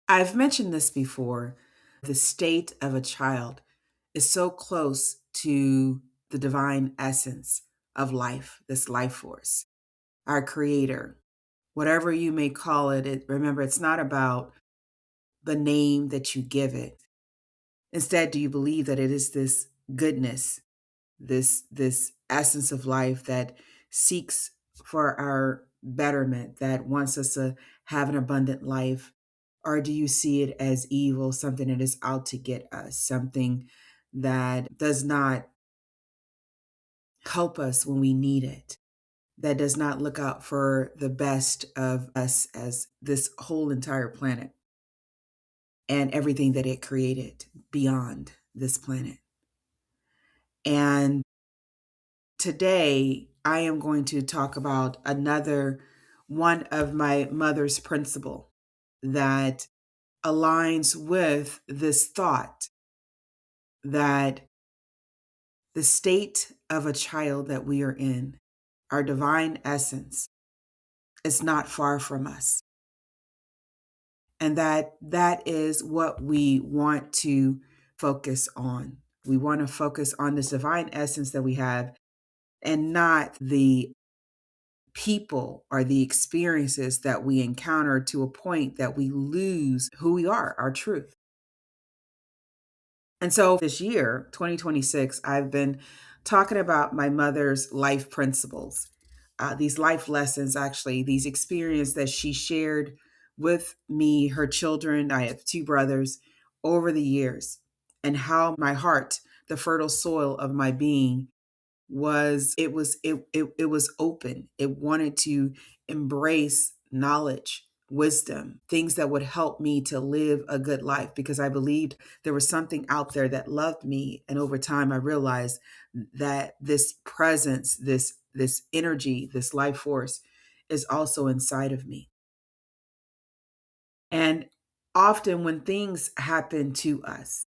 I've mentioned this before. The state of a child is so close to the divine essence of life, this life force, our creator, whatever you may call it. Remember, it's not about the name that you give it. Instead, do you believe that it is this goodness, this essence of life that seeks for our betterment, that wants us to have an abundant life? Or do you see it as evil, something that is out to get us, something that does not help us when we need it, that does not look out for the best of us as this whole entire planet and everything that it created beyond this planet? And today, I am going to talk about another one of my mother's principle that aligns with this thought that the state of a child that we are in, our divine essence, is not far from us. And that is what we want to focus on. We want to focus on this divine essence that we have and not the people or the experiences that we encounter to a point that we lose who we are, our truth. And so this year, 2026, I've been talking about my mother's life principles, these life lessons, actually, these experiences that she shared with me, her children. I have two brothers over the years, and how my heart, the fertile soil of my being, it was open. It wanted to embrace knowledge, wisdom, things that would help me to live a good life, because I believed there was something out there that loved me. And over time I realized that this presence, this energy, this life force is also inside of me. And often when things happen to us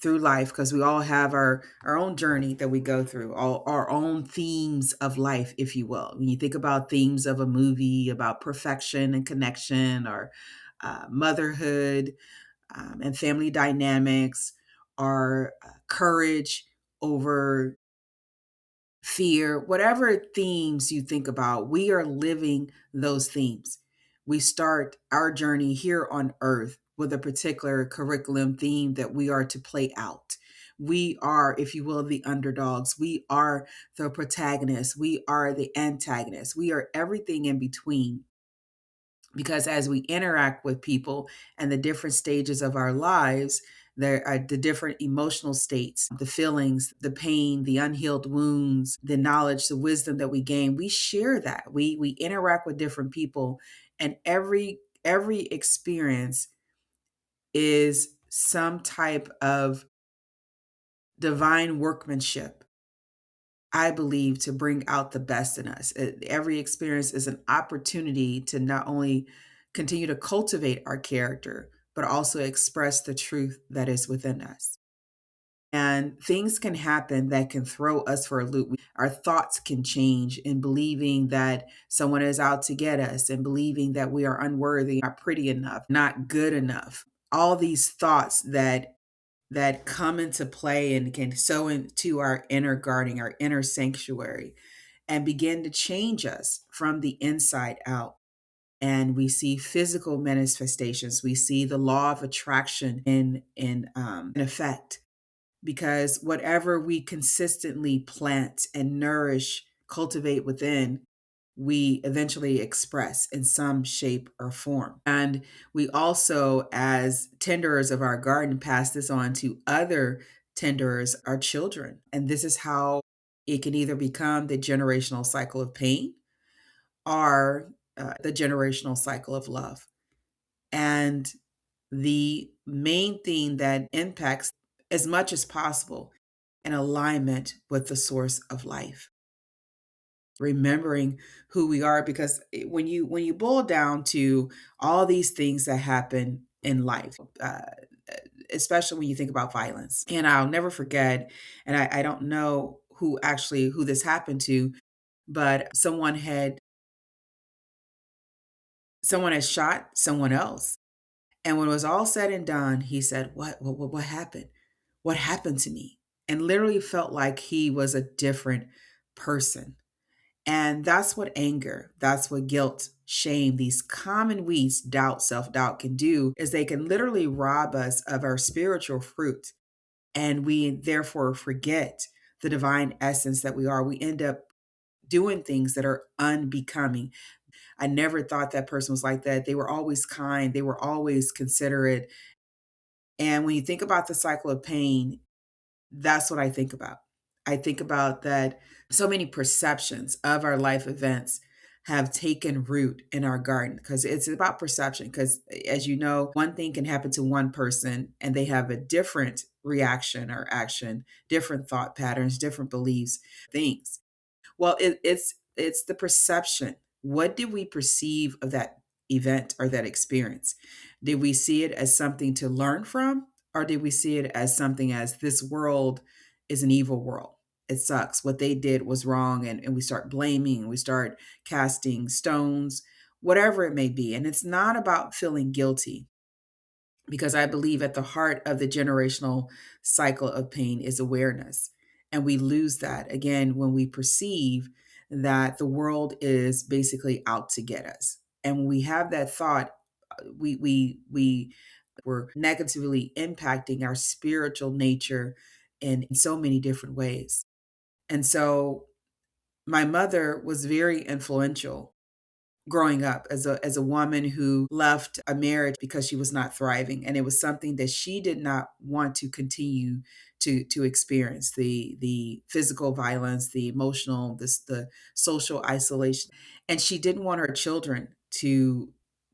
through life, because we all have our own journey that we go through, all our own themes of life, if you will. When you think about themes of a movie about perfection and connection, or motherhood, and family dynamics, or courage over fear, whatever themes you think about, we are living those themes. We start our journey here on earth with a particular curriculum theme that we are to play out. We are, if you will, the underdogs. We are the protagonists. We are the antagonists. We are everything in between. Because as we interact with people and the different stages of our lives, there are the different emotional states, the feelings, the pain, the unhealed wounds, the knowledge, the wisdom that we gain. We share that. We interact with different people, and every experience is some type of divine workmanship, I believe, to bring out the best in us. Every experience is an opportunity to not only continue to cultivate our character, but also express the truth that is within us. And things can happen that can throw us for a loop. Our thoughts can change in believing that someone is out to get us, and believing that we are unworthy, not pretty enough, not good enough. All these thoughts that come into play and can sow into our inner garden, our inner sanctuary, and begin to change us from the inside out. And we see physical manifestations. We see the law of attraction in effect, because whatever we consistently plant and nourish, cultivate within, we eventually express in some shape or form. And we also, as tenderers of our garden, pass this on to other tenderers, our children. And this is how it can either become the generational cycle of pain, or the generational cycle of love. And the main thing that impacts as much as possible in alignment with the source of life, remembering who we are. Because when you boil down to all these things that happen in life, especially when you think about violence, and I'll never forget, and I don't know who this happened to, but someone had shot someone else. And when it was all said and done, he said, what happened? What happened to me? And literally felt like he was a different person. And that's what anger, that's what guilt, shame, these common weeds, doubt, self-doubt can do, is they can literally rob us of our spiritual fruit. And we therefore forget the divine essence that we are. We end up doing things that are unbecoming. I never thought that person was like that. They were always kind, they were always considerate. And when you think about the cycle of pain, that's what I think about. I think about that so many perceptions of our life events have taken root in our garden, because it's about perception. Because as you know, one thing can happen to one person and they have a different reaction or action, different thought patterns, different beliefs, things. Well, it's the perception. What did we perceive of that event or that experience? Did we see it as something to learn from, or did we see it as something as this world is an evil world? It sucks. What they did was wrong, and we start blaming, and we start casting stones, whatever it may be. And it's not about feeling guilty, because I believe at the heart of the generational cycle of pain is awareness. And we lose that again when we perceive that the world is basically out to get us. And when we have that thought, we're negatively impacting our spiritual nature in so many different ways. And so my mother was very influential growing up as a woman who left a marriage because she was not thriving, and it was something that she did not want to continue to experience, the physical violence, the emotional, the social isolation. And she didn't want her children to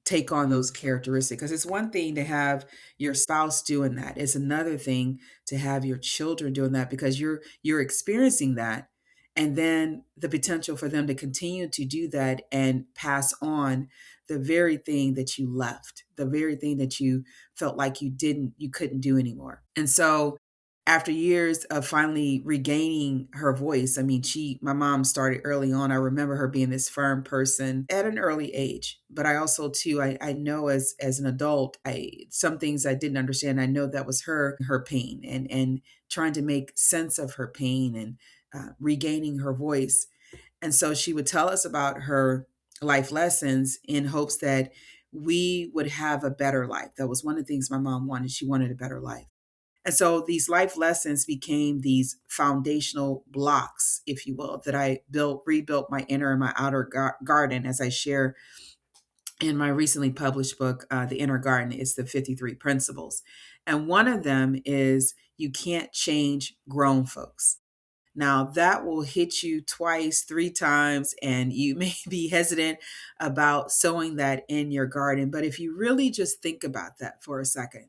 take on those characteristics, because it's one thing to have your spouse doing that, it's another thing to have your children doing that, because you're experiencing that, and then the potential for them to continue to do that and pass on the very thing that you left, the very thing that you felt like you couldn't do anymore. And so after years of finally regaining her voice, I mean, my mom started early on. I remember her being this firm person at an early age. But I also too, I know as an adult, some things I didn't understand. I know that was her pain, and trying to make sense of her pain, and regaining her voice. And so she would tell us about her life lessons in hopes that we would have a better life. That was one of the things my mom wanted. She wanted a better life. And so these life lessons became these foundational blocks, if you will, that I rebuilt my inner and my outer garden, as I share in my recently published book, The Inner Garden. It's the 53 principles. And one of them is you can't change grown folks. Now, that will hit you twice, three times, and you may be hesitant about sowing that in your garden. But if you really just think about that for a second,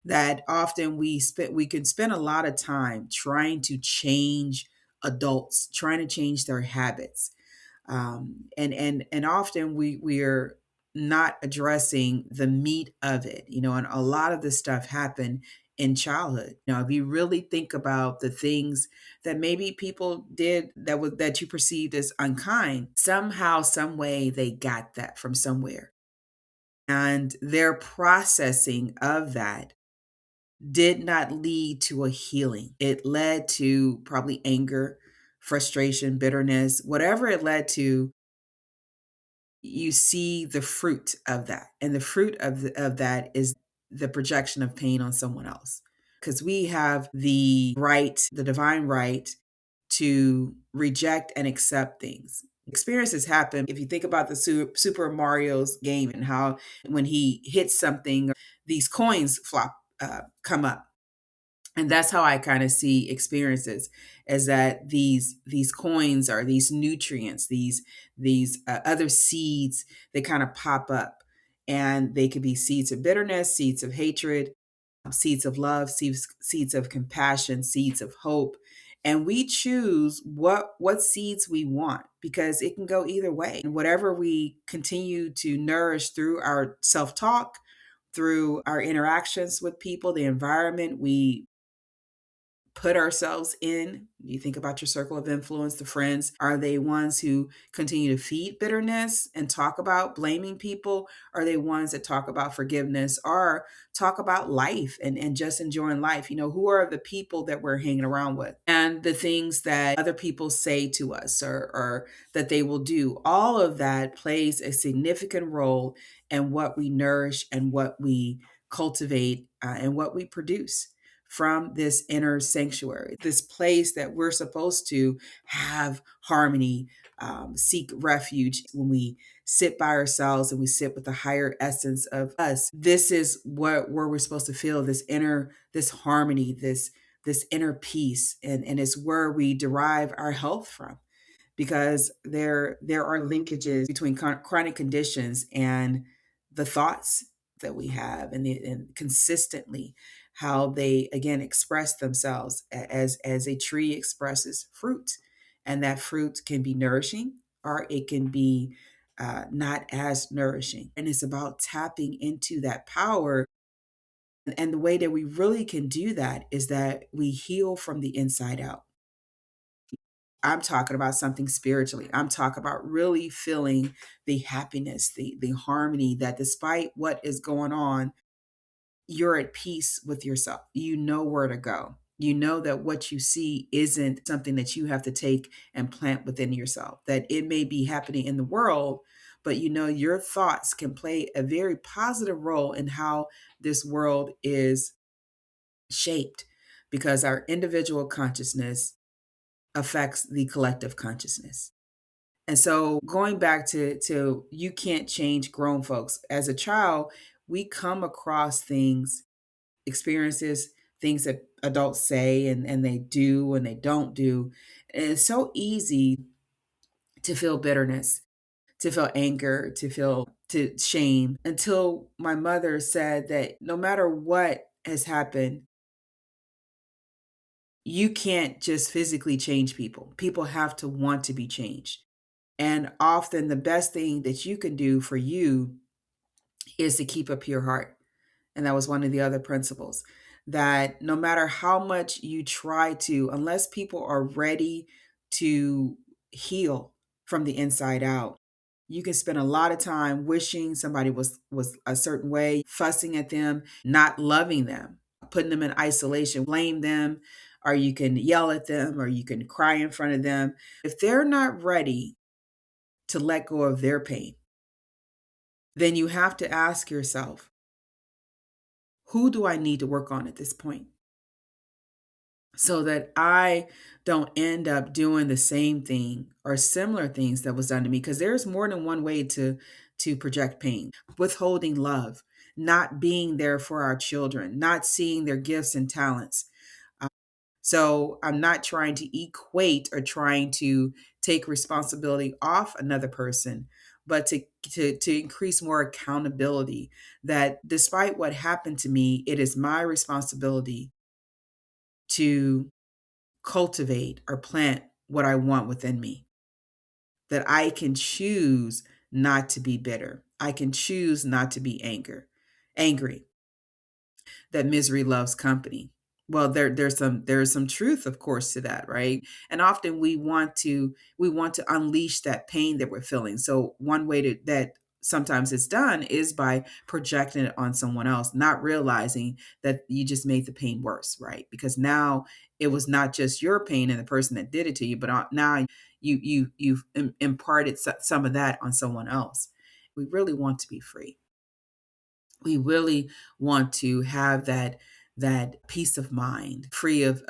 that often we can spend a lot of time trying to change adults, trying to change their habits, and often we're not addressing the meat of it, and a lot of this stuff happened in childhood. If you really think about the things that maybe people did that you perceived as unkind, somehow, some way they got that from somewhere, and their processing of that did not lead to a healing. It led to probably anger, frustration, bitterness, whatever it led to. You see the fruit of that. And the fruit of that is the projection of pain on someone else. Because we have the right, the divine right, to reject and accept things. Experiences happen. If you think about the Super Mario's game, and how when he hits something, these coins come up. And that's how I kind of see experiences, is that these coins are these nutrients, these other seeds that kind of pop up, and they could be seeds of bitterness, seeds of hatred, seeds of love, seeds of compassion, seeds of hope. And we choose what seeds we want, because it can go either way. And whatever we continue to nourish through our self-talk, through our interactions with people, the environment we put ourselves in. You think about your circle of influence, the friends. Are they ones who continue to feed bitterness and talk about blaming people? Are they ones that talk about forgiveness or talk about life and just enjoying life? Who are the people that we're hanging around with? And the things that other people say to us or that they will do. All of that plays a significant role in what we nourish and what we cultivate and what we produce from this inner sanctuary, this place that we're supposed to have harmony, seek refuge when we sit by ourselves and we sit with the higher essence of us. This is where we're supposed to feel this harmony, this inner peace, and it's where we derive our health from, because there are linkages between chronic conditions and the thoughts that we have, and consistently how they again express themselves as a tree expresses fruit, and that fruit can be nourishing or it can be not as nourishing, and it's about tapping into that power. And the way that we really can do that is that we heal from the inside out. I'm talking about something spiritually. I'm talking about really feeling the happiness, the harmony, that despite what is going on, you're at peace with yourself. You know where to go. You know that what you see isn't something that you have to take and plant within yourself, that it may be happening in the world, but your thoughts can play a very positive role in how this world is shaped, because our individual consciousness affects the collective consciousness. And so going back to you can't change grown folks. As a child, we come across things, experiences, things that adults say and they do and they don't do. And it's so easy to feel bitterness, to feel anger, to shame, until my mother said that no matter what has happened, you can't just physically change people. People have to want to be changed. And often the best thing that you can do for you is to keep a pure heart. And that was one of the other principles, that no matter how much you try to, unless people are ready to heal from the inside out, you can spend a lot of time wishing somebody was a certain way, fussing at them, not loving them, putting them in isolation, blame them, or you can yell at them, or you can cry in front of them. If they're not ready to let go of their pain, then you have to ask yourself, who do I need to work on at this point, so that I don't end up doing the same thing or similar things that was done to me? Because there's more than one way to project pain. Withholding love, not being there for our children, not seeing their gifts and talents. So I'm not trying to equate or trying to take responsibility off another person, but to increase more accountability, that despite what happened to me, it is my responsibility to cultivate or plant what I want within me. That I can choose not to be bitter. I can choose not to be angry. That misery loves company. Well, there's some truth, of course, to that, right? And often we want to unleash that pain that we're feeling. So one way that sometimes it's done is by projecting it on someone else, not realizing that you just made the pain worse, right? Because now it was not just your pain and the person that did it to you, but now you've imparted some of that on someone else. We really want to be free. We really want to have that peace of mind, free of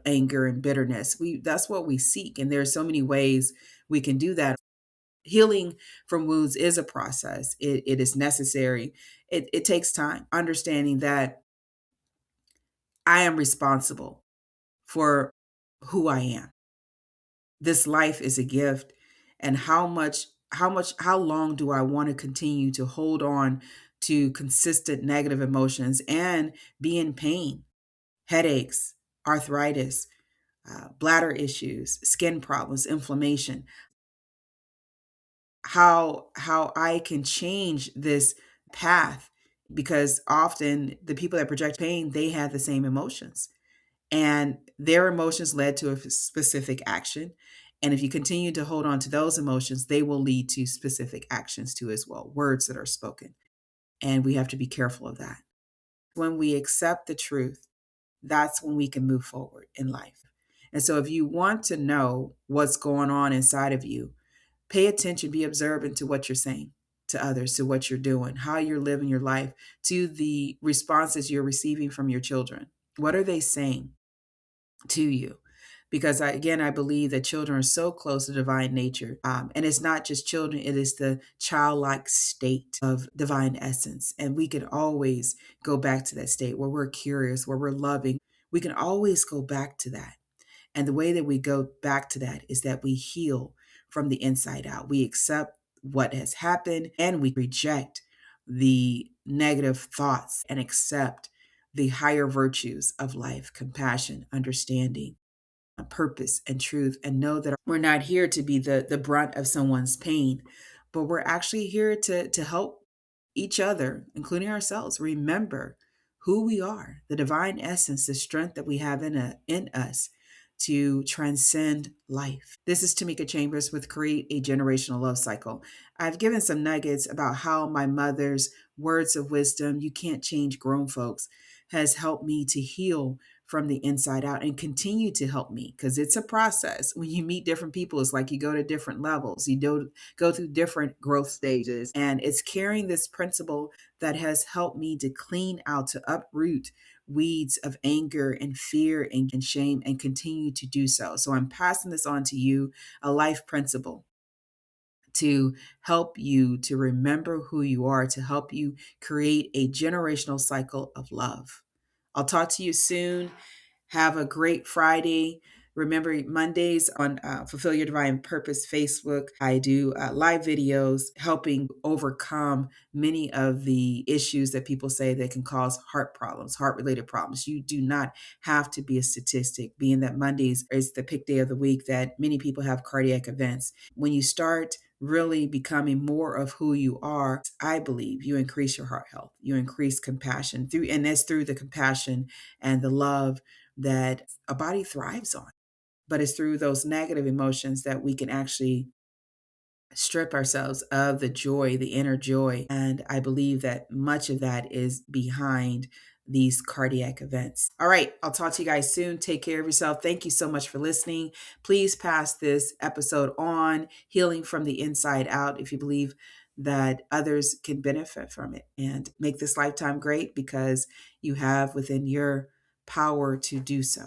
anger and bitterness. That's what we seek, and there's so many ways we can do that. Healing from wounds is a process. It is necessary. It takes time. Understanding that I am responsible for who I am. This life is a gift, and how long do I want to continue to hold on to consistent negative emotions and be in pain, headaches, arthritis, bladder issues, skin problems, inflammation? How I can change this path, because often the people that project pain, they have the same emotions. And their emotions led to a specific action. And if you continue to hold on to those emotions, they will lead to specific actions too, as well, words that are spoken. And we have to be careful of that. When we accept the truth, that's when we can move forward in life. And so if you want to know what's going on inside of you, pay attention, be observant to what you're saying to others, to what you're doing, how you're living your life, to the responses you're receiving from your children. What are they saying to you? Because again, I believe that children are so close to divine nature. And it's not just children, it is the childlike state of divine essence. And we can always go back to that state where we're curious, where we're loving. We can always go back to that. And the way that we go back to that is that we heal from the inside out. We accept what has happened and we reject the negative thoughts and accept the higher virtues of life, compassion, understanding, purpose, and truth, and know that we're not here to be the brunt of someone's pain, but we're actually here to help each other, including ourselves, remember who we are, the divine essence, the strength that we have in us to transcend life. This is Timika Chambers with Create a Generational Love Cycle. I've given some nuggets about how my mother's words of wisdom, you can't change grown folks, has helped me to heal from the inside out and continue to help me, because it's a process. When you meet different people, it's like you go to different levels, you go through different growth stages, and it's carrying this principle that has helped me to clean out, to uproot weeds of anger and fear and shame, and continue to do so. So I'm passing this on to you, a life principle to help you to remember who you are, to help you create a generational cycle of love. I'll talk to you soon. Have a great Friday. Remember, Mondays on Fulfill Your Divine Purpose Facebook, I do live videos helping overcome many of the issues that people say that can cause heart problems, heart related problems. You do not have to be a statistic, being that Mondays is the pick day of the week that many people have cardiac events. When you start really becoming more of who you are, I believe you increase your heart health, you increase compassion and that's through the compassion and the love that a body thrives on. But it's through those negative emotions that we can actually strip ourselves of the joy, the inner joy. And I believe that much of that is behind these cardiac events. All right, I'll talk to you guys soon. Take care of yourself. Thank you so much for listening. Please pass this episode on, Healing from the Inside Out, if you believe that others can benefit from it, and make this lifetime great, because you have within your power to do so.